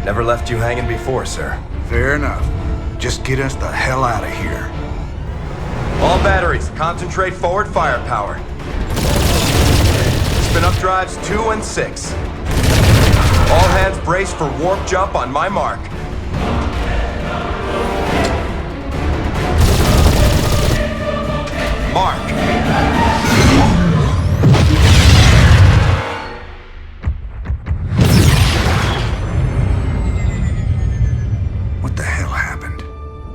Never left you hanging before, sir. Fair enough. Just get us the hell out of here. All batteries, concentrate forward firepower. Spin up drives 2 and 6. All hands brace for warp jump on my mark. Mark. What the hell happened?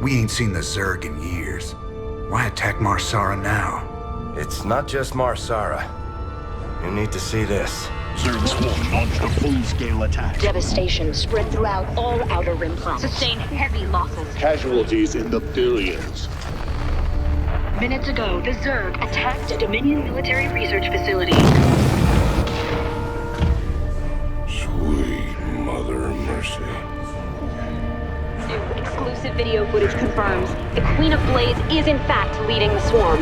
We ain't seen the Zerg in years. Why attack Marsara now? It's not just Marsara. You need to see this. Zerg Swarm launched a full-scale attack. Devastation spread throughout all Outer Rim planets. Sustained heavy losses. Casualties in the billions. Minutes ago, the Zerg attacked a Dominion military research facility. Sweet Mother of Mercy. New exclusive video footage confirms the Queen of Blades is in fact leading the swarm.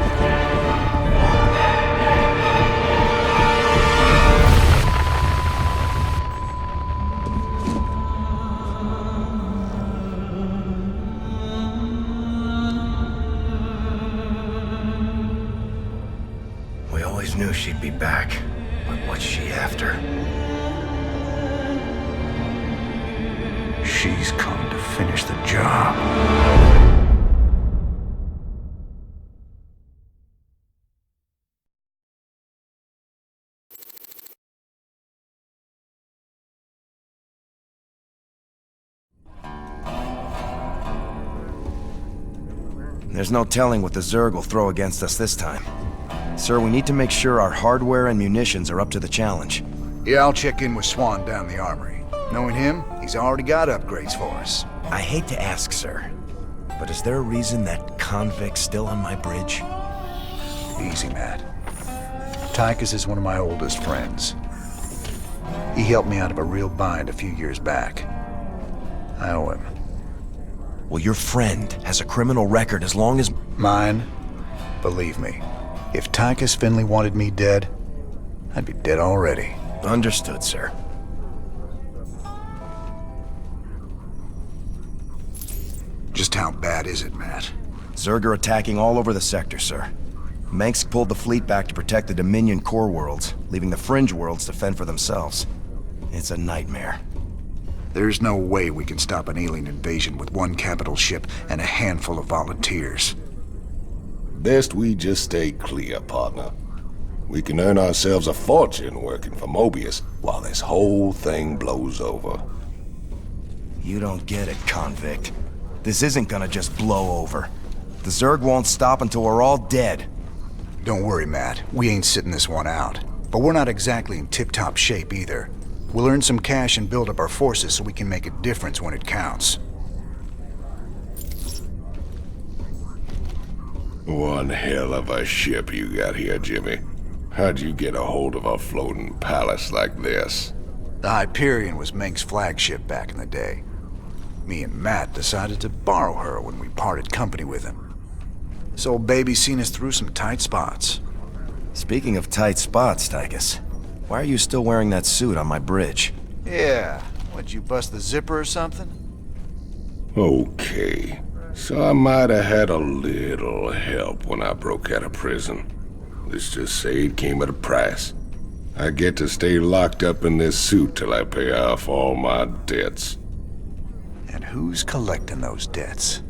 We always knew she'd be back, but what's she after? She's come to finish the job. There's no telling what the Zerg will throw against us this time. Sir, we need to make sure our hardware and munitions are up to the challenge. Yeah, I'll check in with Swan down the armory. Knowing him, he's already got upgrades for us. I hate to ask, sir, but is there a reason that convict's still on my bridge? Easy, Matt. Tychus is one of my oldest friends. He helped me out of a real bind a few years back. I owe him. Well, your friend has a criminal record as long as... Mine? Believe me, if Tychus Finley wanted me dead, I'd be dead already. Understood, sir. Just how bad is it, Matt? Zerg are attacking all over the sector, sir. Mengsk pulled the fleet back to protect the Dominion core worlds, leaving the fringe worlds to fend for themselves. It's a nightmare. There's no way we can stop an alien invasion with one capital ship and a handful of volunteers. Best we just stay clear, partner. We can earn ourselves a fortune working for Mobius while this whole thing blows over. You don't get it, convict. This isn't gonna just blow over. The Zerg won't stop until we're all dead. Don't worry, Matt. We ain't sitting this one out. But we're not exactly in tip-top shape either. We'll earn some cash and build up our forces so we can make a difference when it counts. One hell of a ship you got here, Jimmy. How'd you get a hold of a floating palace like this? The Hyperion was Mengsk's flagship back in the day. Me and Matt decided to borrow her when we parted company with him. This old baby's seen us through some tight spots. Speaking of tight spots, Tychus, why are you still wearing that suit on my bridge? Yeah, what'd you bust the zipper or something? Okay, so I might have had a little help when I broke out of prison. Let's just say it came at a price. I get to stay locked up in this suit till I pay off all my debts. And who's collecting those debts?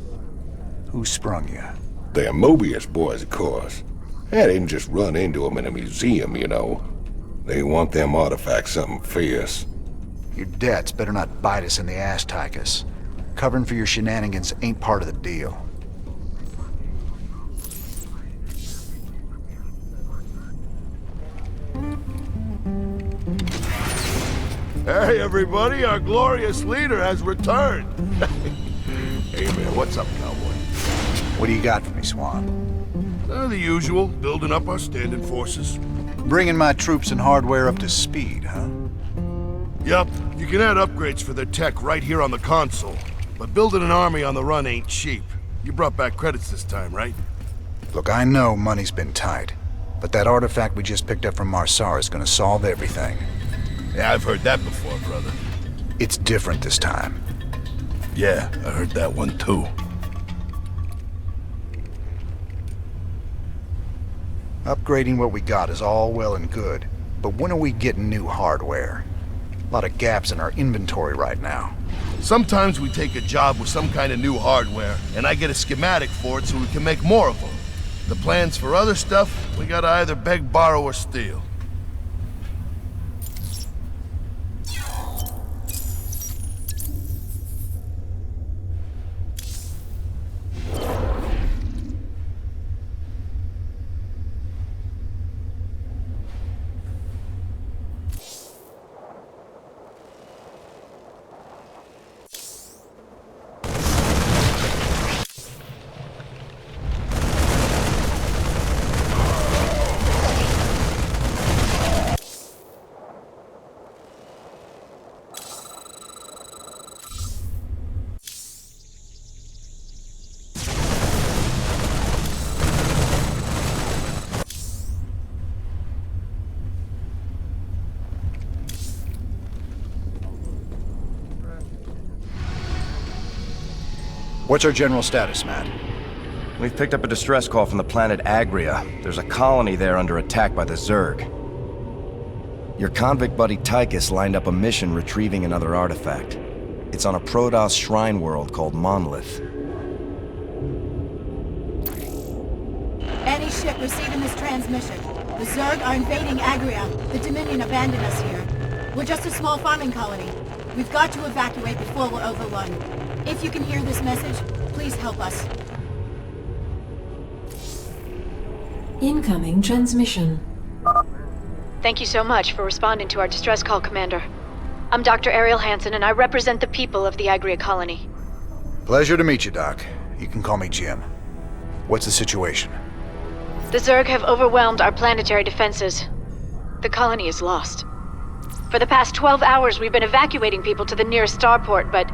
Who sprung you? They're Mobius boys, of course. I didn't just run into them in a museum, you know. They want them artifacts something fierce. Your debts better not bite us in the ass, Tychus. Covering for your shenanigans ain't part of the deal. Hey, everybody, our glorious leader has returned. Hey, man, what's up, cowboy? What do you got for me, Swan? The usual, building up our standard forces. Bringing my troops and hardware up to speed, huh? Yup, you can add upgrades for their tech right here on the console. But building an army on the run ain't cheap. You brought back credits this time, right? Look, I know money's been tight, but that artifact we just picked up from Marsara is gonna solve everything. Yeah, I've heard that before, brother. It's different this time. Yeah, I heard that one too. Upgrading what we got is all well and good, but when are we getting new hardware? A lot of gaps in our inventory right now. Sometimes we take a job with some kind of new hardware, and I get a schematic for it so we can make more of them. The plans for other stuff, we gotta either beg, borrow, or steal. What's our general status, Matt? We've picked up a distress call from the planet Agria. There's a colony there under attack by the Zerg. Your convict buddy Tychus lined up a mission retrieving another artifact. It's on a Protoss shrine world called Monolith. Any ship receiving this transmission. The Zerg are invading Agria. The Dominion abandoned us here. We're just a small farming colony. We've got to evacuate before we're overrun. If you can hear this message, please help us. Incoming transmission. Thank you so much for responding to our distress call, Commander. I'm Dr. Ariel Hansen, and I represent the people of the Agria colony. Pleasure to meet you, Doc. You can call me Jim. What's the situation? The Zerg have overwhelmed our planetary defenses. The colony is lost. For the past 12 hours, we've been evacuating people to the nearest starport, but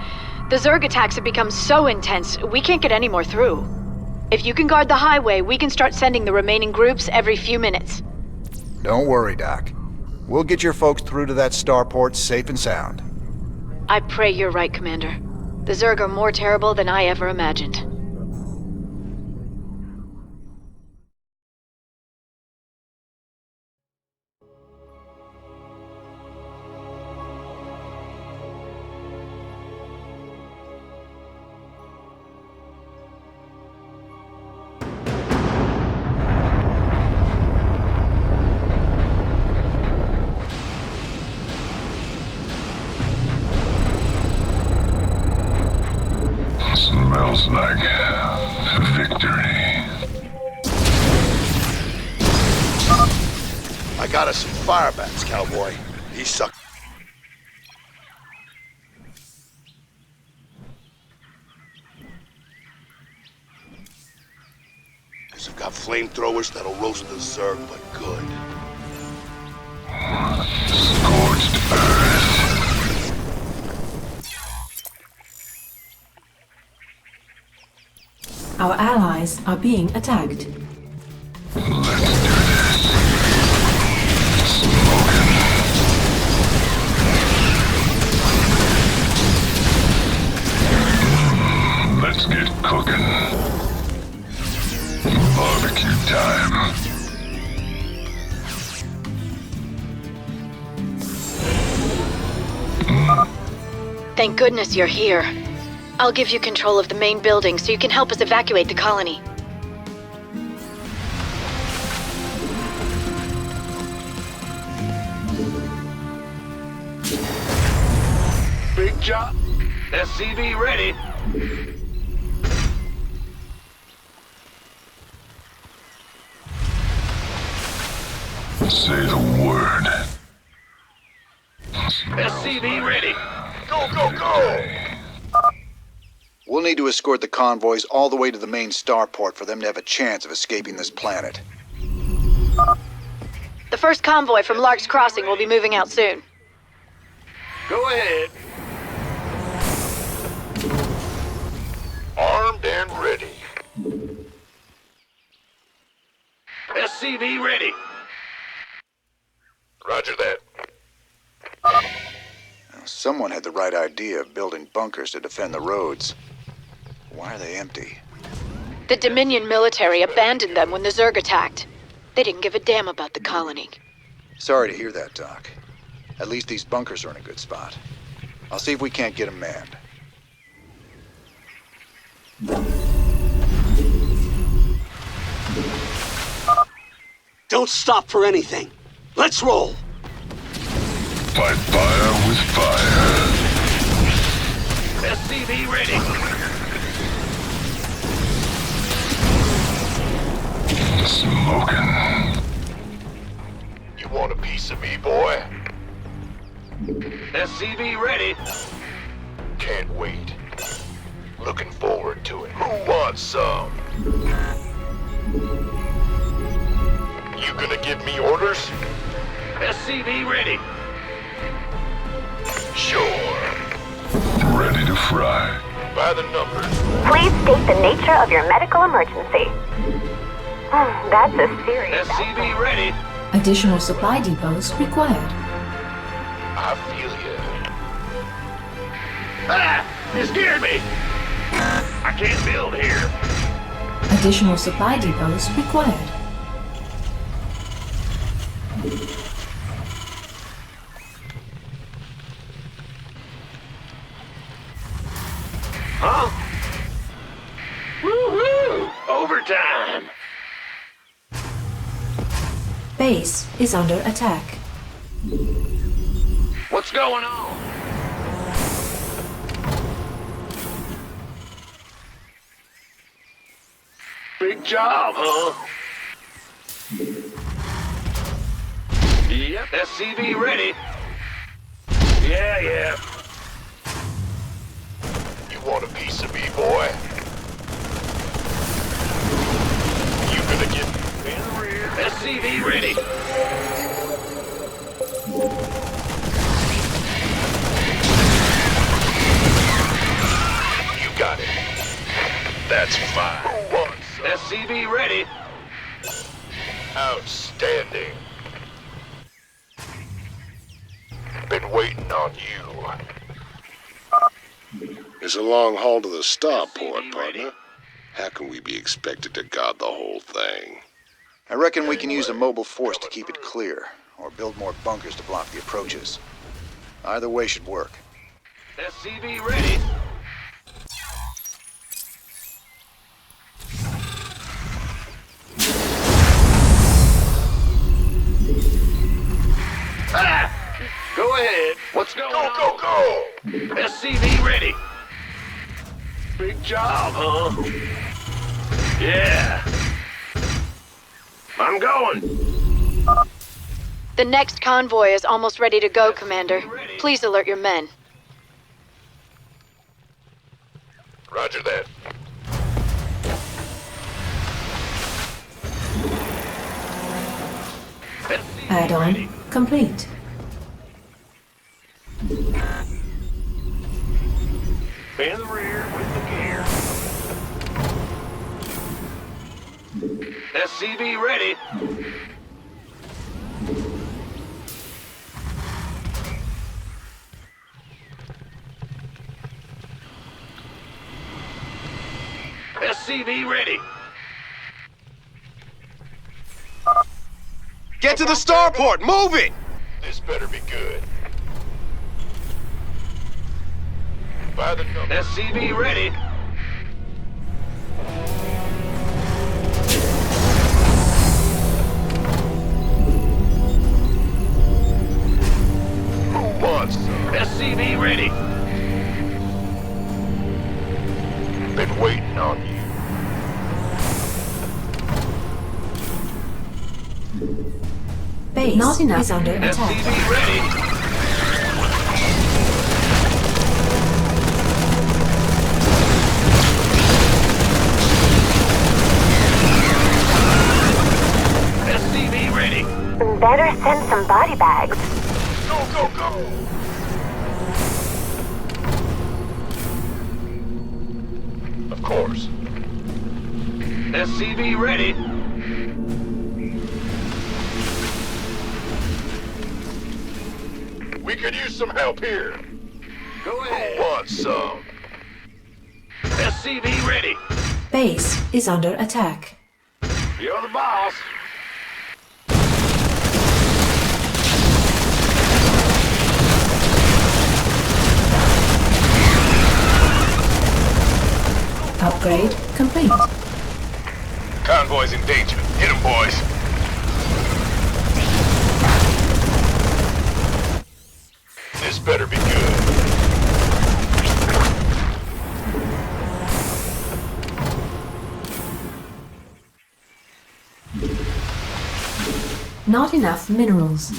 the Zerg attacks have become so intense, we can't get any more through. If you can guard the highway, we can start sending the remaining groups every few minutes. Don't worry, Doc. We'll get your folks through to that starport safe and sound. I pray you're right, Commander. The Zerg are more terrible than I ever imagined. Smells like victory. I got us some Firebats, cowboy. He sucked. I've got flamethrowers that'll roast the Zerg, but good. Scorched earth. Our allies are being attacked. Let's do this. Smoking. Let's get cooking. Barbecue time. Thank goodness you're here. I'll give you control of the main building so you can help us evacuate the colony. Big job. SCV ready. Say the word. SCV ready. Go, go, go! We'll need to escort the convoys all the way to the main starport for them to have a chance of escaping this planet. The first convoy from Lark's Crossing will be moving out soon. Go ahead. Armed and ready. SCV ready. Roger that. Someone had the right idea of building bunkers to defend the roads. Why are they empty? The Dominion military abandoned them when the Zerg attacked. They didn't give a damn about the colony. Sorry to hear that, Doc. At least these bunkers are in a good spot. I'll see if we can't get them manned. Don't stop for anything. Let's roll. Fight fire with fire. SCV ready. Smoking. You want a piece of me, boy? SCV ready. Can't wait. Looking forward to it. Who wants some? You gonna give me orders? SCV ready. Sure. Ready to fry. By the numbers. Please state the nature of your medical emergency. That's a serious... SCV ready. Additional supply depots required. I feel ya. Ah! You scared me! I can't build here. Additional supply depots required. Huh? Woohoo! Overtime! Base is under attack. What's going on? Big job, huh? Yep, SCV ready. Yeah. You want a piece of me, boy? You gonna get In the rear. SCV ready. You got it. That's fine. Who wants some? SCV ready. Outstanding. Been waiting on you. It's a long haul to the starport, partner. How can we be expected to guard the whole thing? I reckon we can use a mobile force to keep it clear, or build more bunkers to block the approaches. Either way should work. SCV ready. Ah! Go ahead. What's going on? Go! SCV ready. Big job, huh? Yeah. I'm going. The next convoy is almost ready to go, Commander. Please alert your men. Roger that. Add-on complete. In the rear with the gear. SCV ready. SCV ready. Get to the starport! Move it! This better be good. By the numbers. SCV ready. Who wants some? SCV ready. Been waiting on you. Base Not enough. is under attack. SCV ready. SCV ready. Better send some body bags. Go! Of course. SCV ready. We could use some help here. wants some? SCV ready. Base is under attack. You're the boss. Upgrade complete. Convoy's in danger. Hit 'em, boys. This better be good. Not enough minerals.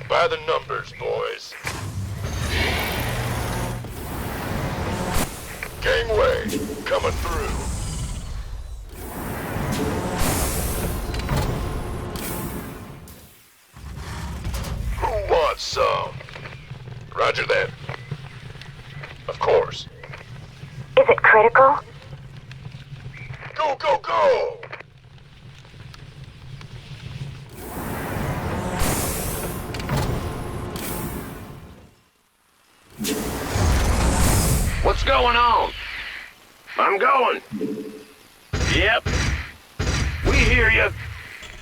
By the numbers, boys. Gangway, coming through. Who wants some? Roger that. Of course. Is it critical? Go, go, go! What's going on? I'm going. Yep. We hear you.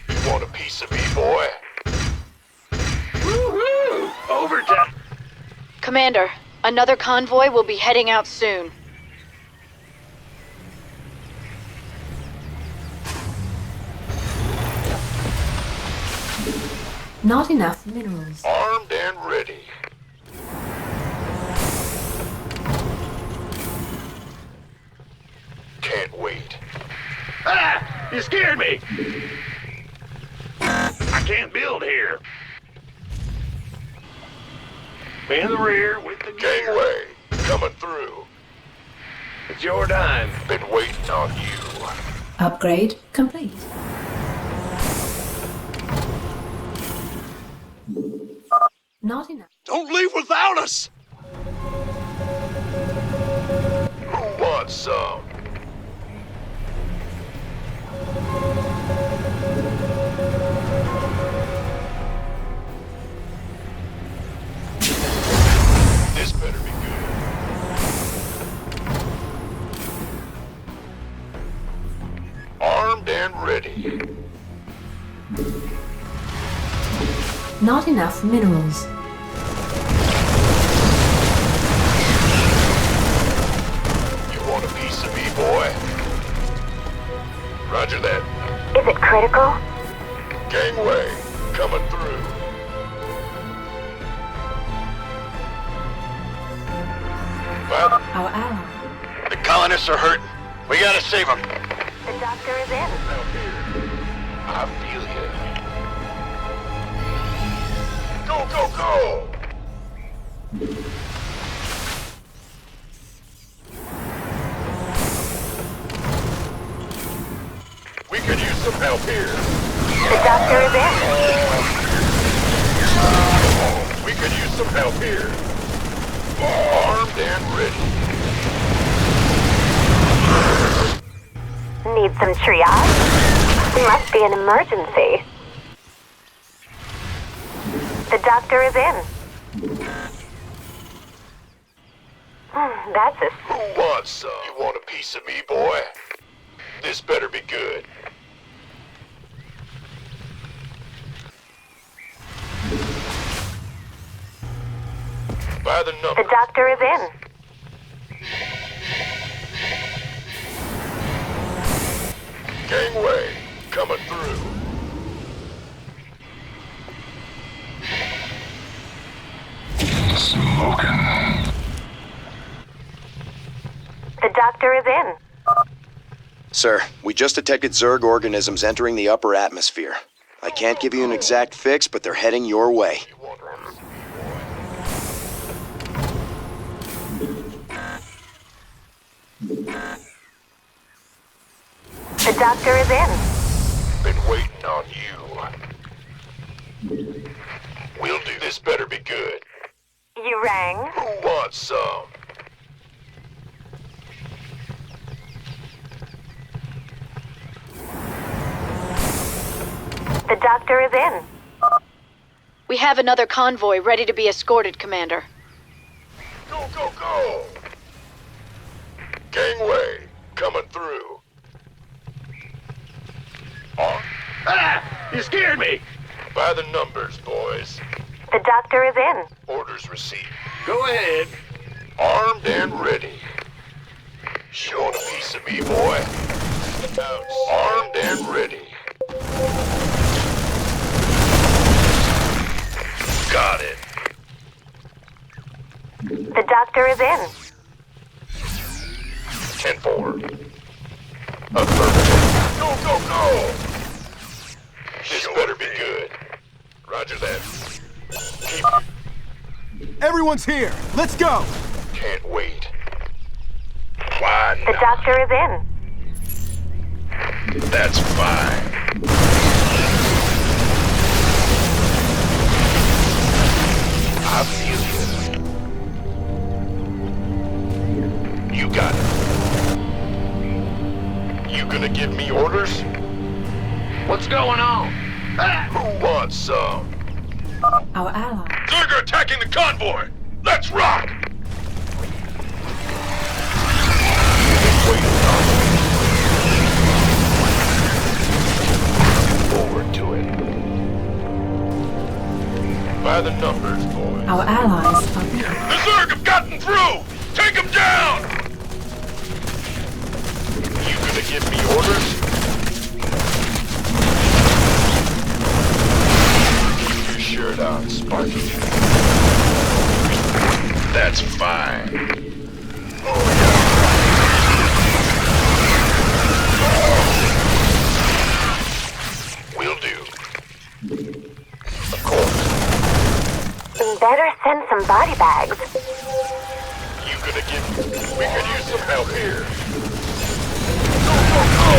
You want a piece of me, boy? Woo-hoo! Overtime. Commander, another convoy will be heading out soon. Not enough minerals. Armed and ready. Can't wait. Ah! You scared me! I can't build here. In the rear with the gear. Gangway, coming through. It's your dime. Been waiting on you. Upgrade complete. Not enough. Don't leave without us! Who wants some? This better be good. Armed and ready. Not enough minerals. You want a piece of me, boy? Roger that. Is it critical? Gangway, coming through. Well, Our ally. the colonists are hurting. We gotta save them. The doctor is in. I feel you. Go, go, go! We could use some help here. The doctor is in. We could use some help here. Armed and ready. Need some triage? Must be an emergency. The doctor is in. That's a... Who wants some? You want a piece of me, boy? This better be good. By the numbers. The doctor is in. Gangway, coming through. Smoking. The doctor is in. Sir, we just detected Zerg organisms entering the upper atmosphere. I can't give you an exact fix, but they're heading your way. The doctor is in. Been waiting on you. We'll do this better be good. You rang? Who wants some? The doctor is in. We have another convoy ready to be escorted, Commander. Go, go, go! Gangway, coming through. On. Ah! You scared me! By the numbers, boys. The doctor is in. Orders received. Go ahead. Armed and ready. Showing a piece of me, boy. Armed and ready. Got it. The doctor is in. 10-4. Affirmative. Go, go, go! This better be good. Roger that. Keep... Everyone's here. Let's go. Can't wait. Why The not? doctor is in. That's fine. I feel you. You got it. You gonna give me orders? What's going on? Ah, who wants some? Our ally. Zerg are attacking the convoy! Let's rock! Forward to it. By the numbers, boys. Our allies are here. The Zerg have gotten through! Take them down! You gonna give me orders? Keep your shirt on, Sparky. That's fine. Will do. Of course. Better send some body bags. You gonna give... We could use some help here. Go, go, go!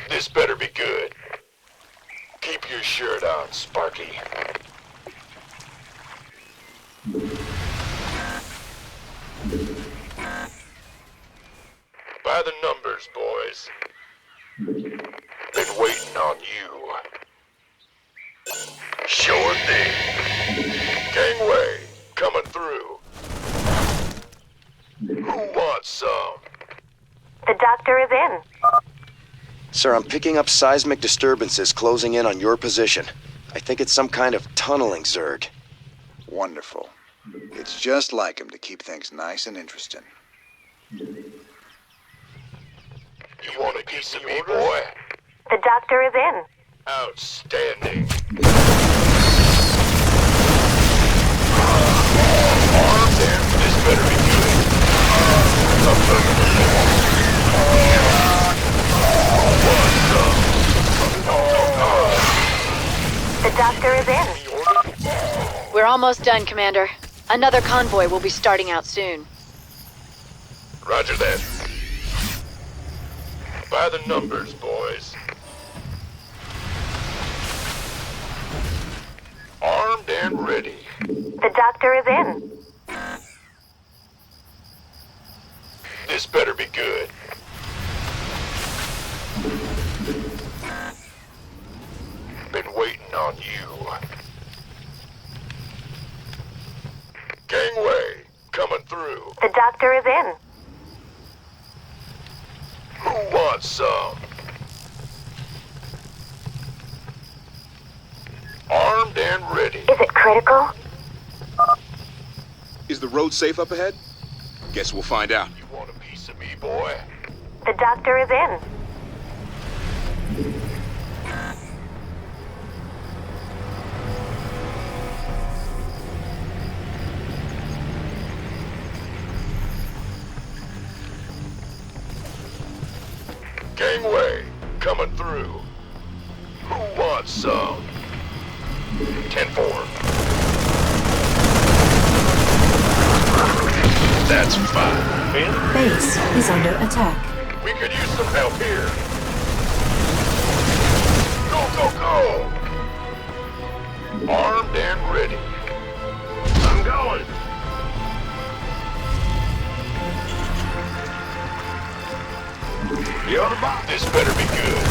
This better be good. Keep your shirt on, Sparky. By the numbers, boys. Been waiting on you. Sure thing. Gangway, coming through. Who wants some? The doctor is in. Sir, I'm picking up seismic disturbances closing in on your position. I think it's some kind of tunneling Zerg. Wonderful. It's just like him to keep things nice and interesting. You want a piece of me, boy? The doctor is in. Outstanding. Armed and this better be good. The doctor is in. We're almost done, Commander. Another convoy will be starting out soon. Roger that. By the numbers, boys. Armed and ready. The doctor is in. This better be good. Been waiting on you. Gangway, coming through. The doctor is in. Who wants some? Armed and ready. Is it critical? Is the road safe up ahead? Guess we'll find out. You want a piece of me, boy? The doctor is in. Gangway, coming through. Who wants some? 10-4. That's fine. Base is under attack. We could use some help here. Go, go, go! Armed and ready. I'm going. Yep, this better be good.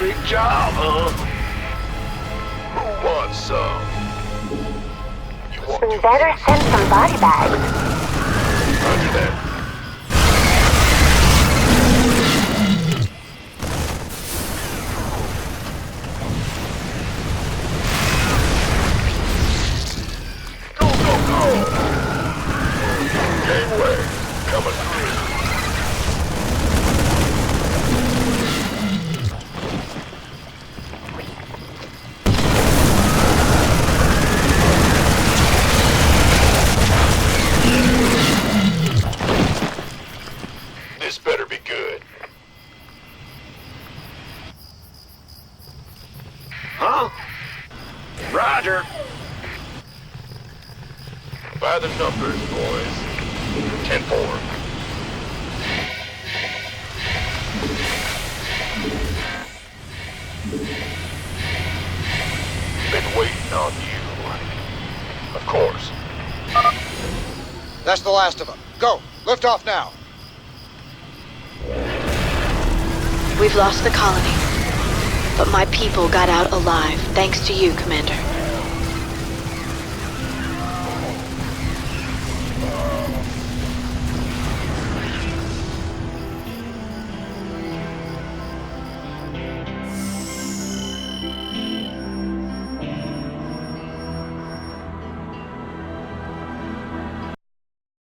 Big job, huh? Who wants some? You want Better send some body bags. Roger that. Gateway, coming through. This better be good. Huh? Roger. By the numbers, boys. 10-4. Been waiting on you. Of course. That's the last of them. Go! Lift off now! We've lost the colony, but my people got out alive, thanks to you, Commander.